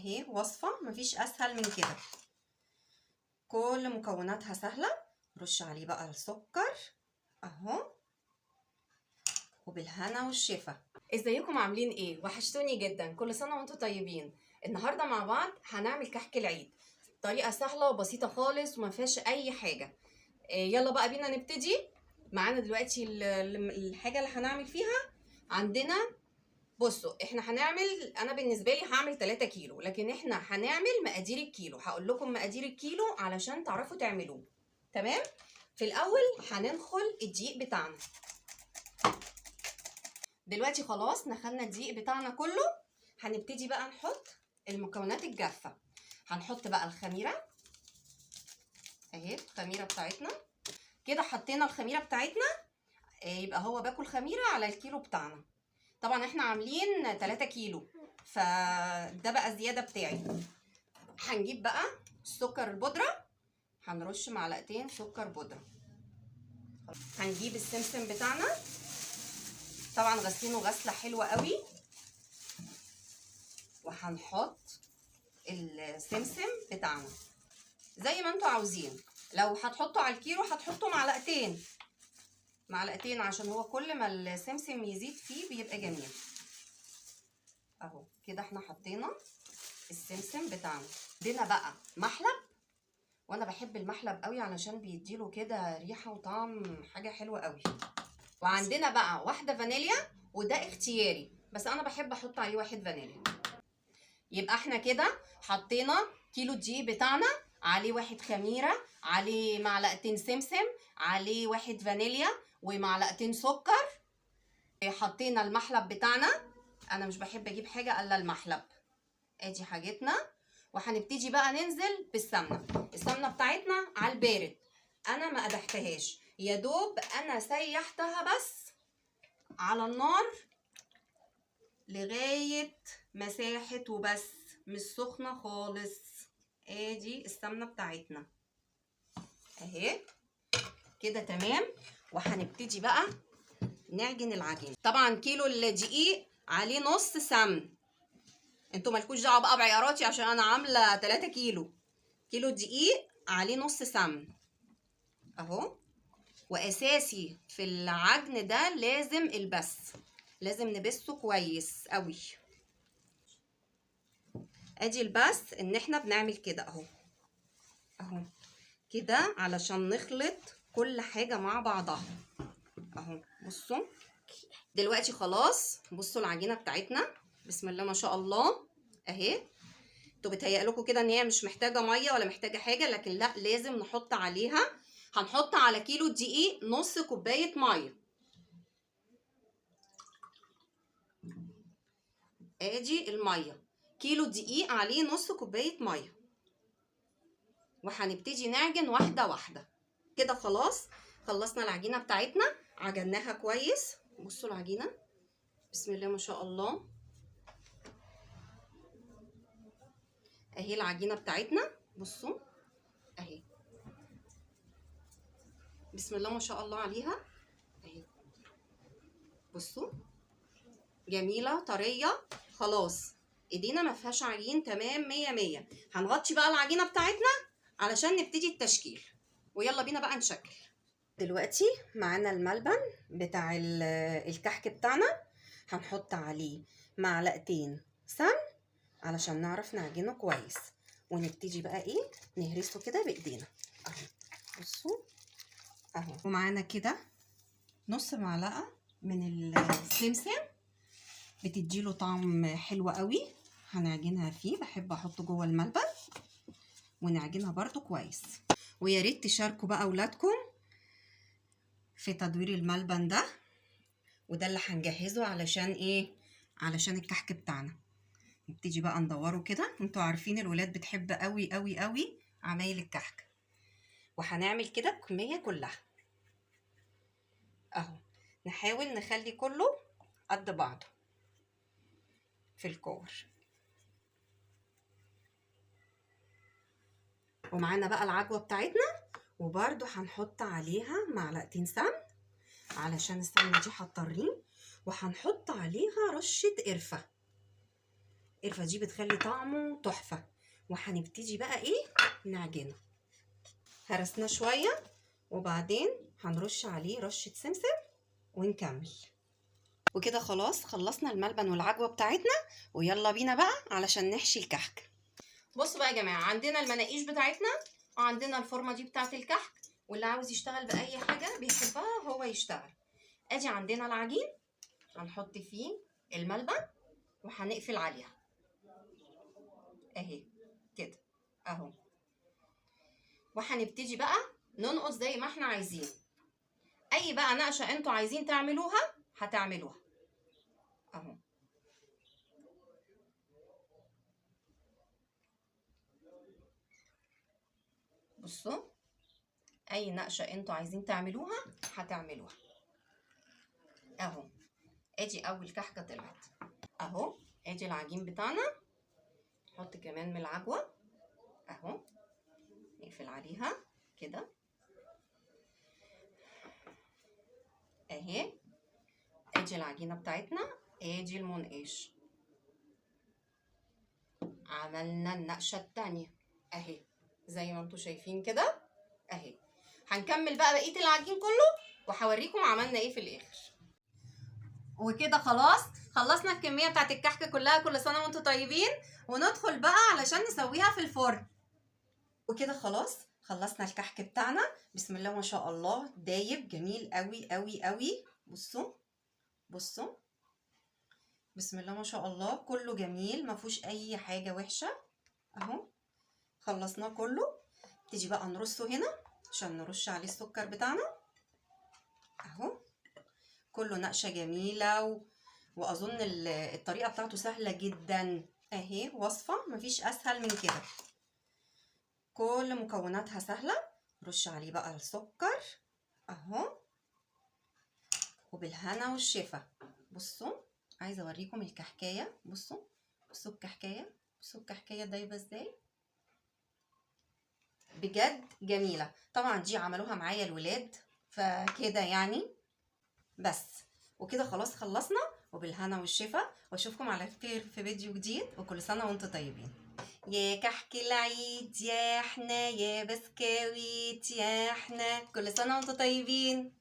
اهي وصفة مفيش اسهل من كده، كل مكوناتها سهلة. رش عليه بقى السكر اهو، وبالهنا والشفا. ازيكم عاملين ايه؟ وحشتوني جدا، كل سنة وانتم طيبين. النهاردة مع بعض هنعمل كحك العيد، طريقة سهلة وبسيطة خالص وما فيهاش اي حاجة. يلا بقى بينا نبتدي. معانا دلوقتي الحاجة اللي هنعمل فيها. عندنا بصوا احنا هنعمل، انا بالنسبه لي هعمل 3 كيلو، لكن احنا هنعمل مقادير الكيلو. هقول لكم مقادير الكيلو علشان تعرفوا تعملوه. تمام. في الاول هننخل الدقيق بتاعنا. دلوقتي خلاص نخلنا الدقيق بتاعنا كله. هنبتدي بقى نحط المكونات الجافه. هنحط بقى الخميره اهي، الخميره بتاعتنا كده. حطينا الخميره بتاعتنا، يبقى هو باكل خميره على الكيلو بتاعنا. طبعا احنا عاملين 3 كيلو، فده بقى زيادة بتاعي. هنجيب بقى السكر البودرة، هنرش معلقتين سكر بودرة. هنجيب السمسم بتاعنا، طبعا غسلينه غسلة حلوة قوي، وهنحط السمسم بتاعنا زي ما انتوا عاوزين. لو هتحطوا على الكيلو هتحطوا معلقتين عشان هو كل ما السمسم يزيد فيه بيبقى جميل. اهو كده احنا حطينا السمسم بتاعنا. عندنا بقى محلب، وانا بحب المحلب قوي علشان بيديله كده ريحه وطعم حاجه حلوه قوي. وعندنا بقى واحده فانيليا، وده اختياري بس انا بحب احط عليه 1 فانيليا. يبقى احنا كده حطينا كيلو الدقيق بتاعنا، عليه 1 خميره، عليه معلقتين سمسم، عليه 1 فانيليا ومعلقتين سكر. حطينا المحلب بتاعنا، انا مش بحب اجيب حاجه الا المحلب. ادي حاجتنا. وهنبتدي بقى ننزل بالسمنه. السمنه بتاعتنا على البارد، انا ما قدحتهاش، يا دوب انا سيحتها بس على النار لغايه ما ساحت وبس، مش سخنه خالص. ادي السمنه بتاعتنا اهي كده تمام. وهنبتدي بقى نعجن العجين. طبعا كيلو الدقيق عليه نص سمن، انتوا مالكوش دعوه بقى بعياراتي عشان انا عامله 3 كيلو. كيلو دقيق عليه نص سمن اهو. واساسي في العجن ده لازم البس، لازم نبسه كويس قوي. ادي البس ان احنا بنعمل كده اهو كده علشان نخلط كل حاجه مع بعضها اهو. بصوا دلوقتي خلاص، بصوا العجينه بتاعتنا بسم الله ما شاء الله اهي. انتوا بتهيأ لكم كده ان هي مش محتاجه ميه ولا محتاجه حاجه، لكن لا، لازم نحط عليها. هنحط على كيلو دقيق نص كوبايه ميه. ادي الميه، كيلو دقيق عليه نص كوبايه ميه. وهنبتدي نعجن واحده واحده كده. خلاص خلصنا العجينه بتاعتنا، عجناها كويس. بصوا العجينه بسم الله ما شاء الله اهي. العجينه بتاعتنا بصوا اهي بسم الله ما شاء الله عليها اهي. بصوا جميله طريه خلاص، ايدينا ما فيهاش عجين، تمام 100. هنغطي بقى العجينه بتاعتنا علشان نبتدي التشكيل، ويلا بينا بقى نشكل. دلوقتي معانا الملبن بتاع الكحك بتاعنا، هنحط عليه معلقتين سمن علشان نعرف نعجنه كويس، ونبتدي بقى ايه نهرسه كده بايدينا اهو. بصوا اهو. ومعانا كده نص معلقه من السمسم، بتديله طعم حلو قوي. هنعجنها فيه، بحب احطه جوه الملبن ونعجنها برضو كويس. ويا ريت تشاركوا بقى اولادكم في تدوير الملبن ده، وده اللي هنجهزه علشان ايه، علشان الكحك بتاعنا. نبتدي بقى ندوره كده. انتوا عارفين الولاد بتحب قوي قوي قوي عمايل الكحك، وهنعمل كده الكميه كلها اهو. نحاول نخلي كله قد بعضه في الكور. ومعانا بقى العجوه بتاعتنا، وبرده هنحط عليها معلقتين سمن علشان السمنه دي هتطريه، وهنحط عليها رشه قرفه. القرفه دي بتخلي طعمه تحفه. وهنبتدي بقى ايه نعجنه. هرسناه شويه وبعدين هنرش عليه رشه سمسم ونكمل. وكده خلاص خلصنا الملبن والعجوه بتاعتنا، ويلا بينا بقى علشان نحشي الكحك. بصوا بقى يا جماعه، عندنا المناقيش بتاعتنا وعندنا الفورمه دي بتاعت الكحك، واللي عاوز يشتغل باي حاجه بيحبها هو يشتغل. ادي عندنا العجين، هنحط فيه الملبن وهنقفل عليها اهي كده اهو. وهنبتدي بقى ننقص زي ما احنا عايزين. اي بقى نقشه انتوا عايزين تعملوها هتعملوها اهو. بصوا اي نقشه انتوا عايزين تعملوها هتعملوها اهو. ادي اول كحكه طلعت اهو. ادي العجين بتاعنا، نحط كمان من العجوه اهو، نقفل عليها كده اهي. ادي العجينه بتاعتنا، ادي المنقاش. عملنا النقشه التانية اهي زي ما انتوا شايفين كده اهي. هنكمل بقى بقيه العجين كله وهوريكم عملنا ايه في الاخر. وكده خلاص خلصنا الكميه بتاعت الكحكه كلها. كل سنه وانتم طيبين. وندخل بقى علشان نسويها في الفرن. وكده خلاص خلصنا الكحك بتاعنا. بسم الله ما شاء الله، دايب جميل قوي قوي قوي. بصوا بصوا بسم الله ما شاء الله، كله جميل ما فيهوش اي حاجه وحشه اهو. خلصناه كله. تيجي بقى نرصه هنا عشان نرش عليه السكر بتاعنا اهو. كله نقشه جميله واظن الطريقه بتاعته سهله جدا اهي. وصفه مفيش اسهل من كده، كل مكوناتها سهله. نرش عليه بقى السكر اهو وبالهنا والشفا. بصوا عايزه اوريكم الكحكايه. بصوا بصوا الكحكايه، بصوا الكحكايه دايبه ازاي، بجد جميله. طبعا دي عملوها معايا الولاد فكده يعني. بس وكده خلاص خلصنا، وبالهنا والشفا. واشوفكم على خير في فيديو جديد، وكل سنه وانتم طيبين. يا كحك العيد يا احنا، يا بسكويت يا احنا، كل سنه وانتم طيبين.